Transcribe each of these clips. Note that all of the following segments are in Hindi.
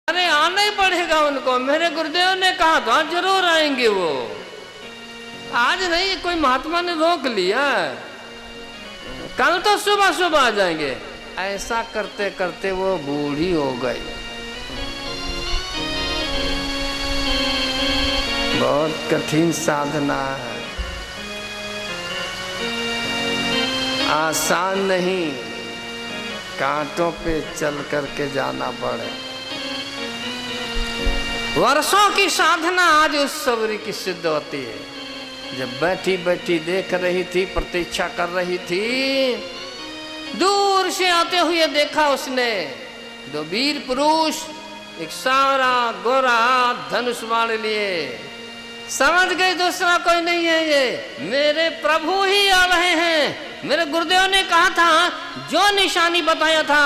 अरे आना ही पड़ेगा उनको, मेरे गुरुदेव ने कहा था जरूर आएंगे वो। आज नहीं, कोई महात्मा ने रोक लिया, कल तो सुबह सुबह आ जाएंगे। ऐसा करते करते वो बूढ़ी हो गई। बहुत कठिन साधना है, आसान नहीं, कांटों पे चल करके जाना पड़े। वर्षों की साधना आज उस सबरी की सिद्ध होती है। जब बैठी बैठी देख रही थी, प्रतीक्षा कर रही थी, दूर से आते हुए देखा उसने दो वीर पुरुष, एक सारा गोरा धनुष बाण लिए। समझ गई दूसरा कोई नहीं है, ये मेरे प्रभु ही आ रहे हैं। मेरे गुरुदेव ने कहा था, जो निशानी बताया था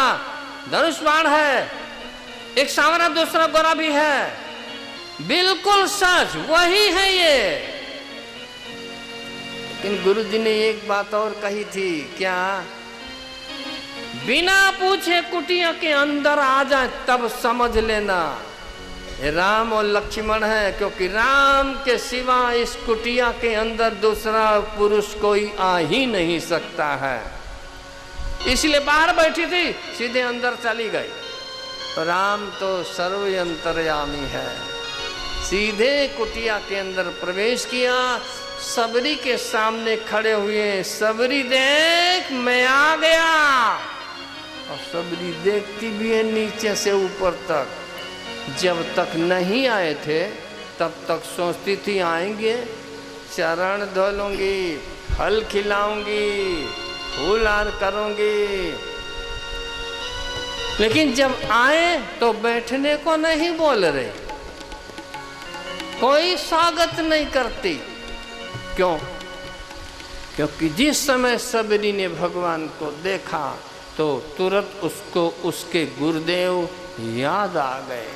धनुष बाण है, एक सावरा दूसरा गोरा भी है, बिल्कुल सच वही है ये। लेकिन गुरु जी ने एक बात और कही थी, क्या? बिना पूछे कुटिया के अंदर आ जाए तब समझ लेना राम और लक्ष्मण है, क्योंकि राम के सिवा इस कुटिया के अंदर दूसरा पुरुष कोई आ ही नहीं सकता है। इसलिए बाहर बैठी थी, सीधे अंदर चली गई। राम तो सर्वयंतर्यामी है, सीधे कुटिया के अंदर प्रवेश किया। सबरी के सामने खड़े हुए, सबरी देख मैं आ गया। और सबरी देखती भी है नीचे से ऊपर तक। जब तक नहीं आए थे तब तक सोचती थी आएंगे, चरण धो लूंगी, फल खिलाऊंगी, फूल हार करूंगी। लेकिन जब आए तो बैठने को नहीं बोल रहे, कोई स्वागत नहीं करती। क्यों? क्योंकि जिस समय सबरी ने भगवान को देखा तो तुरंत उसको उसके गुरुदेव याद आ गए।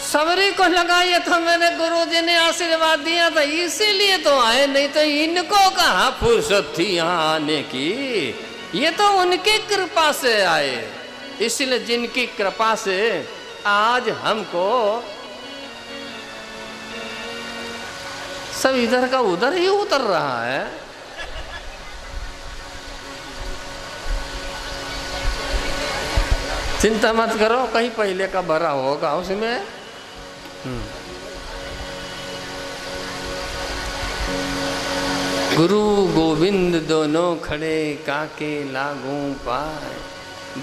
सबरी को लगा ये तो मेरे गुरुजी ने आशीर्वाद दिया था, इसीलिए तो आए, नहीं तो इनको कहाँ फुर्सत थी यहाँ आने की। ये तो उनकी कृपा से आए। इसलिए जिनकी कृपा से आज हमको सब इधर का उधर ही उतर रहा है। चिंता मत करो, कहीं पहले का भरा होगा उसमें। गुरु गोविंद दोनों खड़े, काके लागू पाए,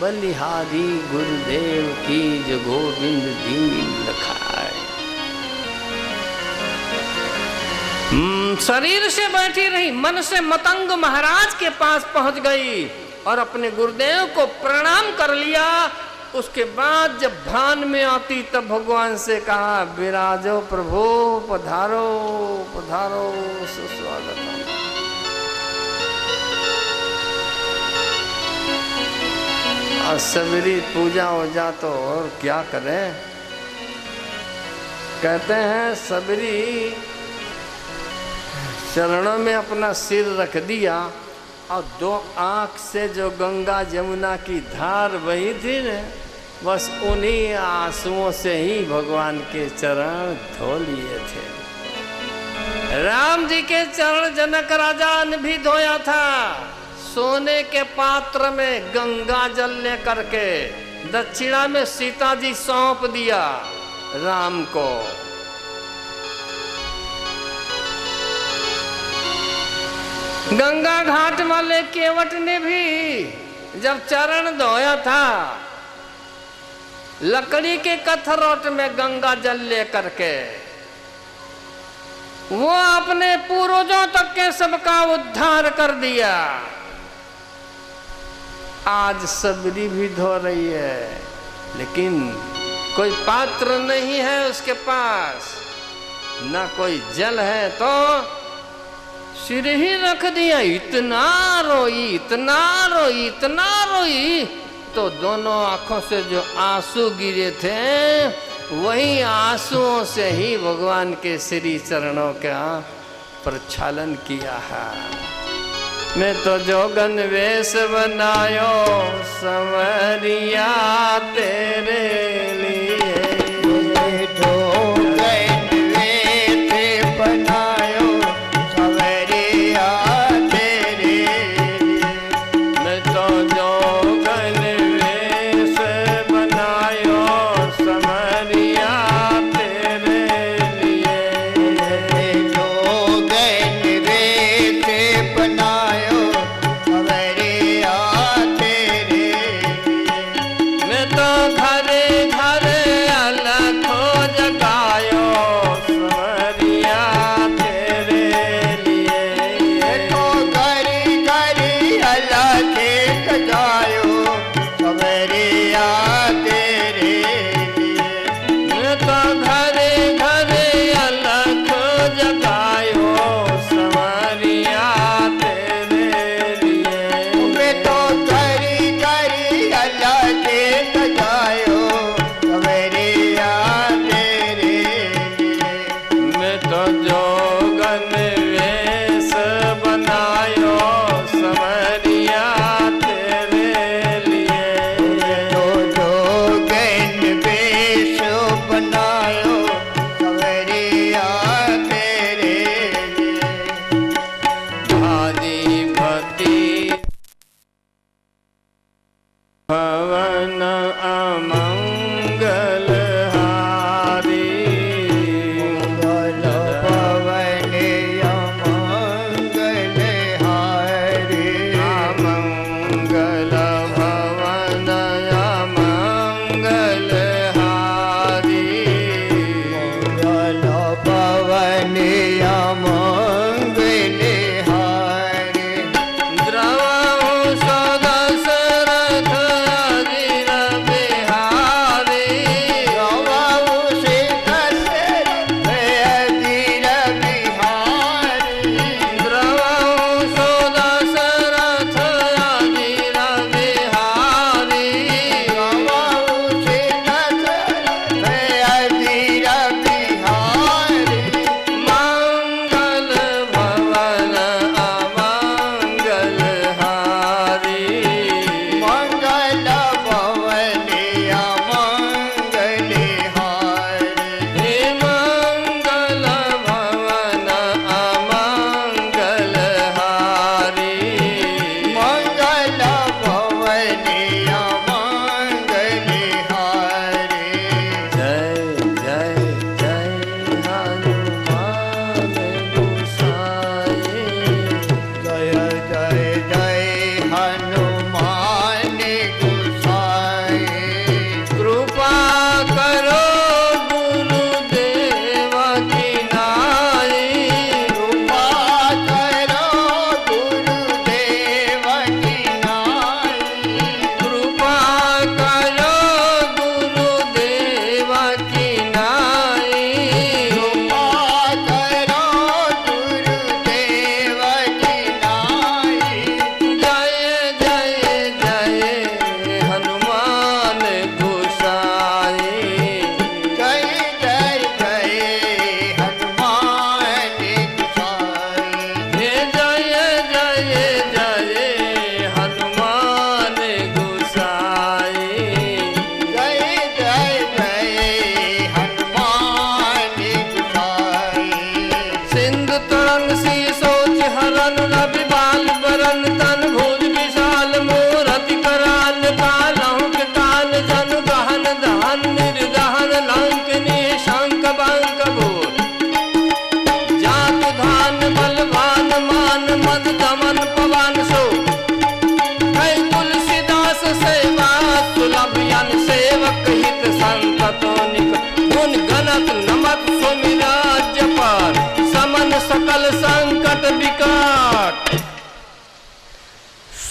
बलिहारी गुरुदेव की जो गोविंद दीन लखाए। शरीर से बैठी रही, मन से मतंग महाराज के पास पहुंच गई और अपने गुरुदेव को प्रणाम कर लिया। उसके बाद जब भान में आती तब भगवान से कहा, विराजो प्रभु, पधारो पधारो, सुस्वागतम। और सबरी पूजा हो जा तो और क्या करें। कहते हैं सबरी चरणों में अपना सिर रख दिया और दो आंख से जो गंगा जमुना की धार बही थी न, बस उन्हीं आंसुओं से ही भगवान के चरण धो लिए थे। राम जी के चरण जनक राजा ने भी धोया था, सोने के पात्र में गंगा जल ले करके। दक्षिणा में सीता जी सौंप दिया राम को। गंगा घाट वाले केवट ने भी जब चरण धोया था, लकड़ी के कथरोट में गंगा जल ले करके, वो अपने पूर्वजों तक के सबका उद्धार कर दिया। आज सबरी भी धो रही है, लेकिन कोई पात्र नहीं है उसके पास, ना कोई जल है, तो सिर ही रख दिया। इतना रोई, इतना रोई, इतना रोई, तो दोनों आंखों से जो आंसू गिरे थे, वही आंसुओं से ही भगवान के श्री चरणों का प्रक्षालन किया है। मैं तो जोगन वेश बनायो संवरिया तेरे लिए।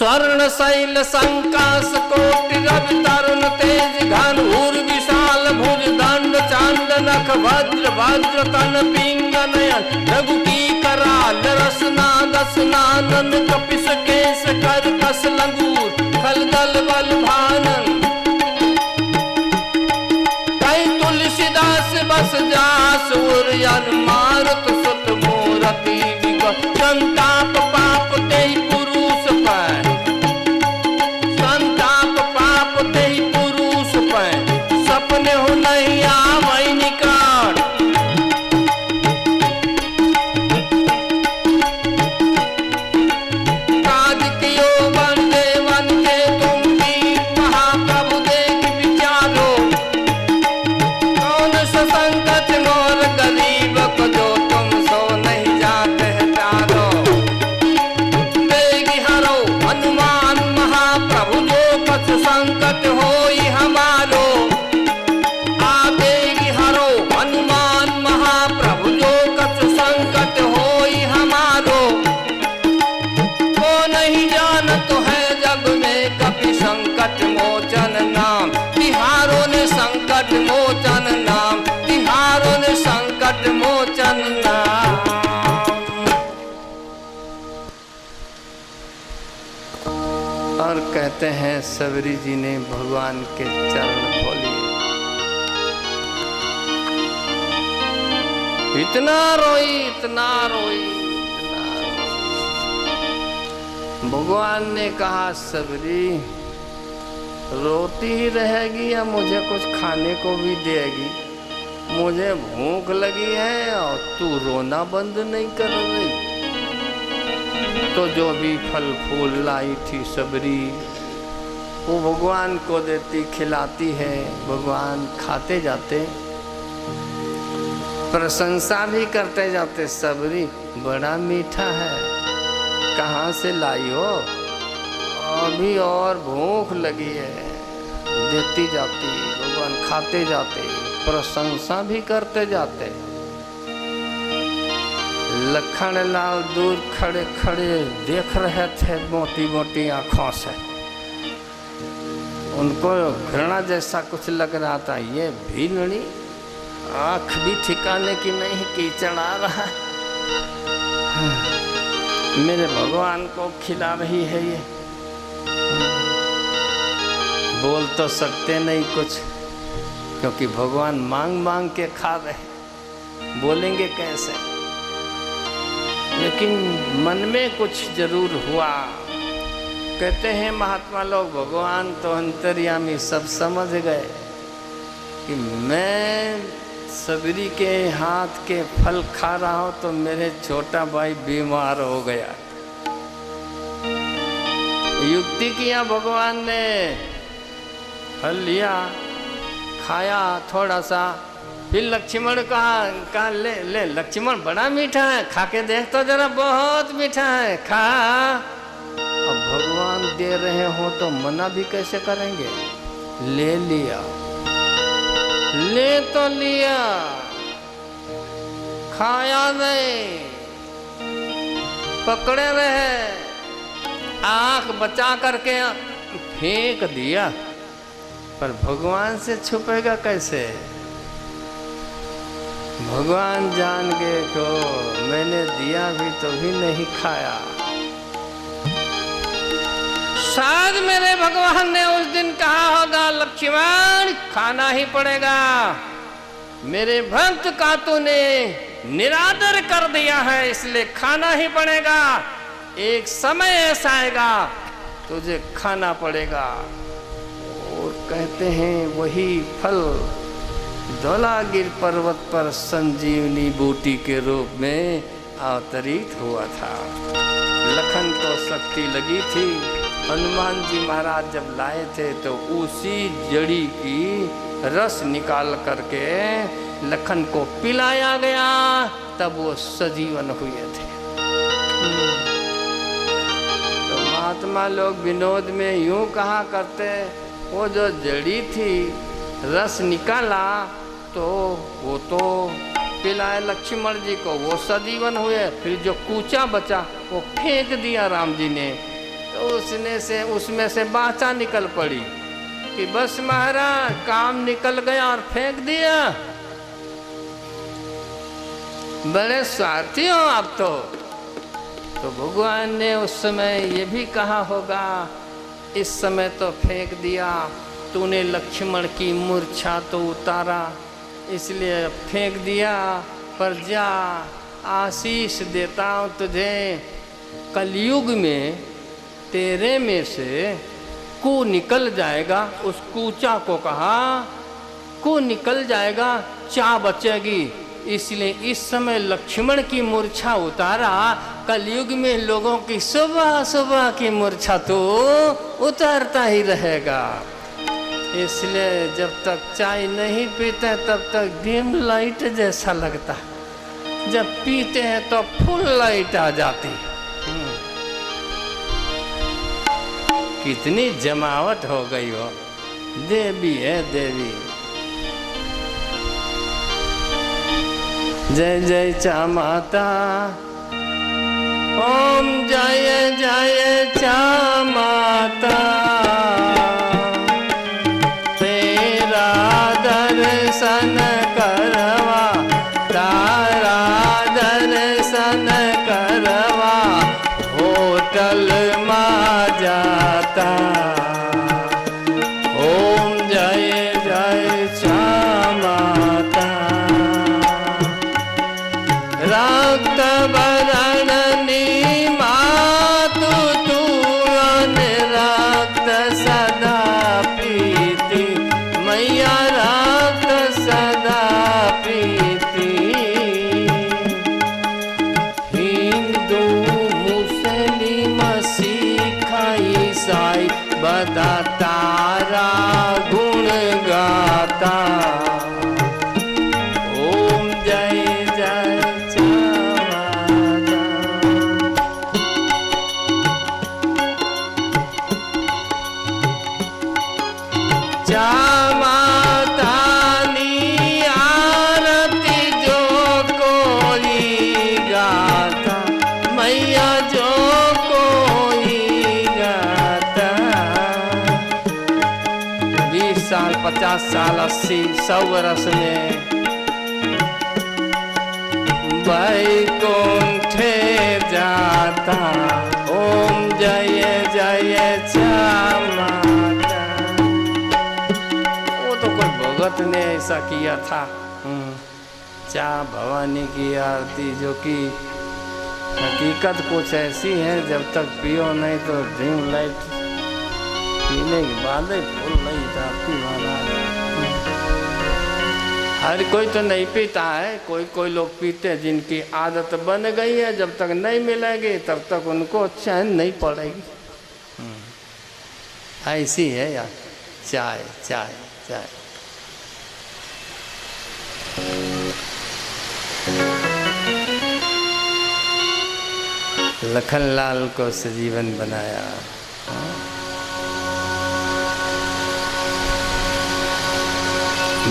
स्वर्ण शैल संकाश कोटि रवि तरुण तेज घन उर विशाल भुज दंड चांद नख भद्र भद्र तन पिंग नयन रघुकी कराल रसना दसनानन कपिस केश कर कस लंगूर फल दल बल भानन कई तुलसीदास बस जास उर्यन मारुत सुत मूरति संताप पाप ते पुरुष पर संताप पाप ते पुरुष पर सपने हो नहीं आवै निकट काज कियो बंदे वन के तुम भी महाप्रभु देख विचारो कौन सा संकट मोर गरीब को जो तुम सो नहीं जाते प्यारो बेगी हरो हनुमान महाप्रभु जो कछ संकट होई हमारो आबेगी हरो हनुमान महाप्रभु जो कछ संकट होई हमारो को नहीं जानत है जग में कभी संकट मोचन नाम तिहारों ने संकट मोचन नाम तिहारों ने संकट मोचन नाम। और कहते हैं सबरी जी ने भगवान के चरण खोले, इतना रोई इतना रोई इतना रोई। भगवान ने कहा सबरी रोती ही रहेगी या मुझे कुछ खाने को भी देगी? मुझे भूख लगी है और तू रोना बंद नहीं कर रही। तो जो भी फल फूल लाई थी सबरी वो भगवान को देती खिलाती है। भगवान खाते जाते प्रशंसा भी करते जाते, सबरी बड़ा मीठा है, कहाँ से लाई हो? अभी और भूख लगी है, देती जाती। भगवान खाते जाते प्रशंसा भी करते जाते। लखन लाल दूर खड़े खड़े देख रहे थे मोटी मोटी आंखों से। उनको घृणा जैसा कुछ लग रहा था, ये भीलड़ी आंख भी ठिकाने की नहीं कीचड़ आ रहा है, मेरे भगवान को खिला रही है। ये बोल तो सकते नहीं कुछ, क्योंकि भगवान मांग मांग के खा रहे, बोलेंगे कैसे? लेकिन मन में कुछ जरूर हुआ। कहते हैं महात्मा लोग, भगवान तो अंतर्यामी सब समझ गए कि मैं सबरी के हाथ के फल खा रहा हूं तो मेरे छोटा भाई बीमार हो गया। युक्ति किया भगवान ने, फल लिया, खाया थोड़ा सा, फिर लक्ष्मण कहा ले ले लक्ष्मण बड़ा मीठा है, खा के देख तो जरा, बहुत मीठा है, खा। अब भगवान दे रहे हो तो मना भी कैसे करेंगे? ले लिया, ले तो लिया, खाया नहीं, पकड़े रहे, आंख बचा करके फेंक दिया। पर भगवान से छुपेगा कैसे? भगवान जान गए को मैंने दिया भी तो भी नहीं खाया। शायद मेरे भगवान ने उस दिन कहा होगा, लक्ष्मण खाना ही पड़ेगा, मेरे भक्त का तूने निरादर कर दिया है इसलिए खाना ही पड़ेगा, एक समय ऐसा आएगा तुझे खाना पड़ेगा। और कहते हैं वही फल धौलागिर पर्वत पर संजीवनी बूटी के रूप में अवतरित हुआ था। लखन को शक्ति लगी थी, हनुमान जी महाराज जब लाए थे तो उसी जड़ी की रस निकाल करके लखन को पिलाया गया, तब वो सजीवन हुए थे। तो महात्मा लोग विनोद में यूं कहा करते, वो जो जड़ी थी रस निकाला तो वो तो पिलाए लक्ष्मण जी को, वो सजीवन हुए। फिर जो कूचा बचा वो फेंक दिया राम जी ने, तो उसमें से बाचा निकल पड़ी कि बस महाराज काम निकल गया और फेंक दिया। बड़े स्वार्थी हो आप तो भगवान ने उस समय ये भी कहा होगा, इस समय तो फेंक दिया, तूने लक्ष्मण की मूर्छा तो उतारा इसलिए फेंक दिया, पर जा आशीष देता हूँ तुझे, कलयुग में तेरे में से कू निकल जाएगा। उस कूचा को कहा कू निकल जाएगा, चा बचेगी, इसलिए इस समय लक्ष्मण की मूर्छा उतारा, कलयुग में लोगों की सुबह सुबह की मूर्छा तो उतारता ही रहेगा। इसलिए जब तक चाय नहीं पीते तब तक डिम लाइट जैसा लगता, जब पीते हैं तो फुल लाइट आ जाती। कितनी जमावट हो गई हो, देवी है देवी। जय जय चा माता, ओम जय जय चा माता, तेरा दर्शन करवा, तारा दर्शन करवा, होटल में जाता। ओम जय जय चा माता, रक्त वरणनी मातु तून रक्त सदा पीती, मैया रक्त सदा पीती। हिंदू मुस्लिम सिख ईसाई बदा तारा गुण गाता। ओम जय जय चा माता नी आरती जो कोई गाता, मैया जो कोई गाता। 20 साल 50 साल 80 100 वर्ष में वैकुंठे जाता। ओम जय जय चा माता। वो तो कोई भगत ने ऐसा किया था। चा भवानी की आरती, जो कि हकीकत कुछ ऐसी है, जब तक पियो नहीं तो ड्रीम लाइट पीने के बाद ही फूल नहीं जाती वाला। हर कोई तो नहीं पीता है, कोई कोई लोग पीते हैं जिनकी आदत बन गई है, जब तक नहीं मिलेगी तब तक उनको चैन नहीं पड़ेगी। ऐसी है यार चाय चाय चाय। लखनलाल को सजीवन बनाया।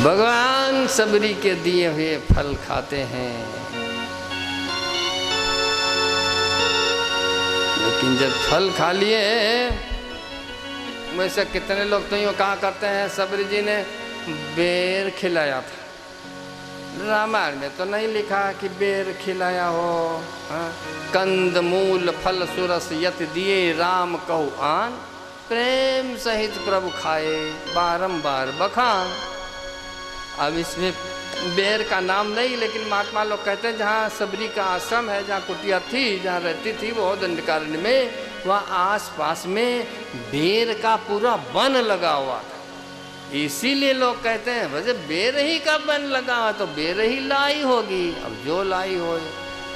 भगवान सबरी के दिए हुए फल खाते हैं, लेकिन जब फल खा लिए, वैसे कितने लोग तो यूँ कहा करते हैं सबरी जी ने बेर खिलाया था। रामायण में तो नहीं लिखा कि बेर खिलाया हो। कंद मूल फल सुरस यत दिए राम कहु आन, प्रेम सहित प्रभु खाए बारंबार बखान। अब इसमें बेर का नाम नहीं, लेकिन महात्मा लोग कहते हैं जहाँ सबरी का आश्रम है, जहाँ कुटिया थी, जहाँ रहती थी वो दंडकारण्य में, वहाँ आस पास में बेर का पूरा वन लगा हुआ था। इसीलिए लोग कहते हैं वैसे बेर ही का वन लगा हुआ तो बेर ही लाई होगी, अब जो लाई हो।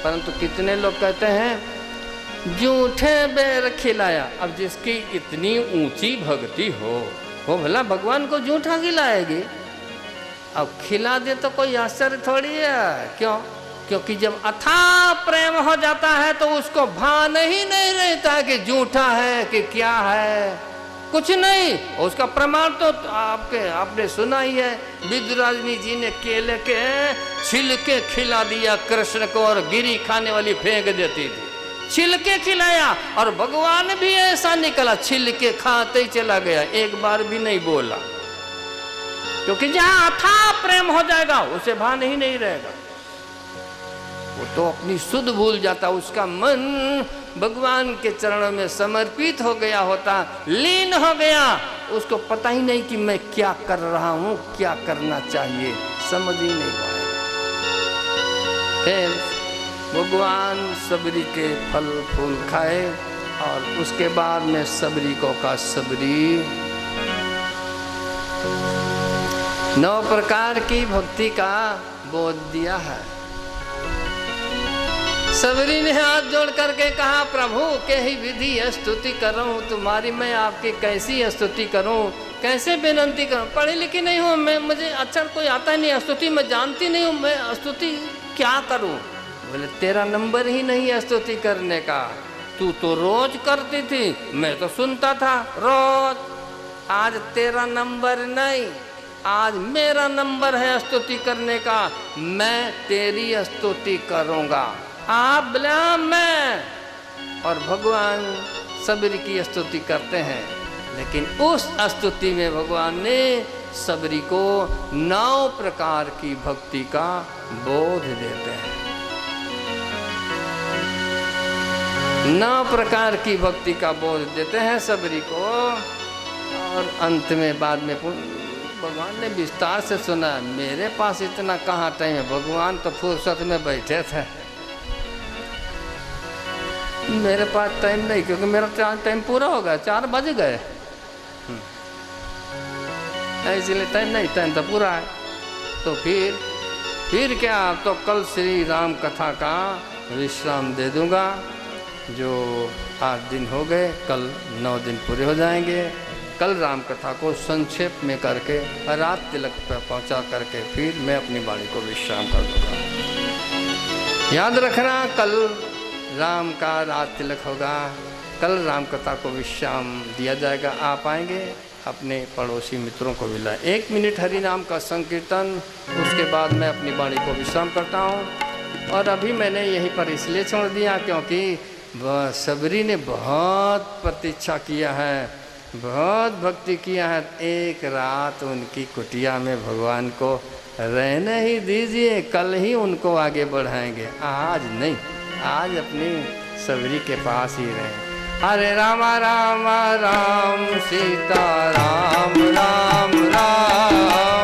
परंतु कितने लोग कहते हैं जूठे बेर खिलाया। अब जिसकी इतनी ऊंची भक्ति हो वो भला भगवान को जूठा खिलाएगी? अब खिला दे तो कोई आश्चर्य थोड़ी है। क्यों? क्योंकि जब अथाह प्रेम हो जाता है तो उसको भान ही नहीं रहता कि झूठा है कि क्या है, कुछ नहीं। उसका प्रमाण तो आपने सुना ही है, विद्युराजनी जी ने केले के छिलके खिला दिया कृष्ण को और गिरी खाने वाली फेंक देती थी। छिलके खिलाया, और भगवान भी ऐसा निकला, छिलके खाते ही चला गया, एक बार भी नहीं बोला। क्योंकि जहां अथाह प्रेम हो जाएगा उसे भान ही नहीं रहेगा, वो तो अपनी सुध भूल जाता, उसका मन भगवान के चरणों में समर्पित हो गया होता, लीन हो गया, उसको पता ही नहीं कि मैं क्या कर रहा हूं, क्या करना चाहिए, समझ ही नहीं पाया। फिर भगवान सबरी के फल फूल खाए, और उसके बाद में सबरी को कहा, सबरी 9 प्रकार की भक्ति का बोध दिया है। सबरी ने हाथ जोड़ करके कहा, प्रभु के ही विधि स्तुति कर रहा हूँ तुम्हारी, मैं आपकी कैसी स्तुति करूँ, कैसे विनंती करूँ, पढ़ी लिखी नहीं हूँ मैं, मुझे अक्षर कोई आता नहीं, स्तुति मैं जानती नहीं हूँ, मैं स्तुति क्या करूँ। बोले तेरा नंबर ही नहीं है स्तुति करने का, तू तो रोज करती थी, मैं तो सुनता था रोज, आज तेरा नंबर नहीं, आज मेरा नंबर है स्तुति करने का, मैं तेरी स्तुति करूँगा। आप बोला मैं, और भगवान सबरी की स्तुति करते हैं, लेकिन उस स्तुति में भगवान ने सबरी को 9 प्रकार की भक्ति का बोध देते हैं। 9 प्रकार की भक्ति का बोध देते हैं सबरी को, और अंत में बाद में भगवान ने विस्तार से सुना, मेरे पास इतना कहाँ टाइम है, भगवान तो फुर्सत में बैठे थे, मेरे पास टाइम नहीं, क्योंकि मेरा टाइम पूरा हो गया, 4 बज गए, इसलिए टाइम नहीं, टाइम तो पूरा है। तो फिर क्या, तो कल श्री राम कथा का विश्राम दे दूंगा, जो 8 दिन हो गए, कल 9 दिन पूरे हो जाएंगे। कल राम कथा को संक्षेप में करके रात तिलक पर पहुंचा करके फिर मैं अपनी वाणी को विश्राम कर दूंगा। याद रखना, कल राम का रात तिलक होगा, कल राम कथा को विश्राम दिया जाएगा। आप आएंगे, अपने पड़ोसी मित्रों को भी लाए। 1 मिनट हरि नाम का संकीर्तन, उसके बाद मैं अपनी वाणी को विश्राम करता हूँ। और अभी मैंने यहीं पर इसलिए छोड़ दिया क्योंकि सबरी ने बहुत प्रतीक्षा किया है, बहुत भक्ति किया है। एक रात उनकी कुटिया में भगवान को रहने ही दीजिए, कल ही उनको आगे बढ़ाएंगे, आज नहीं, आज अपनी सबरी के पास ही रहें। हरे राम राम राम सीता राम राम राम।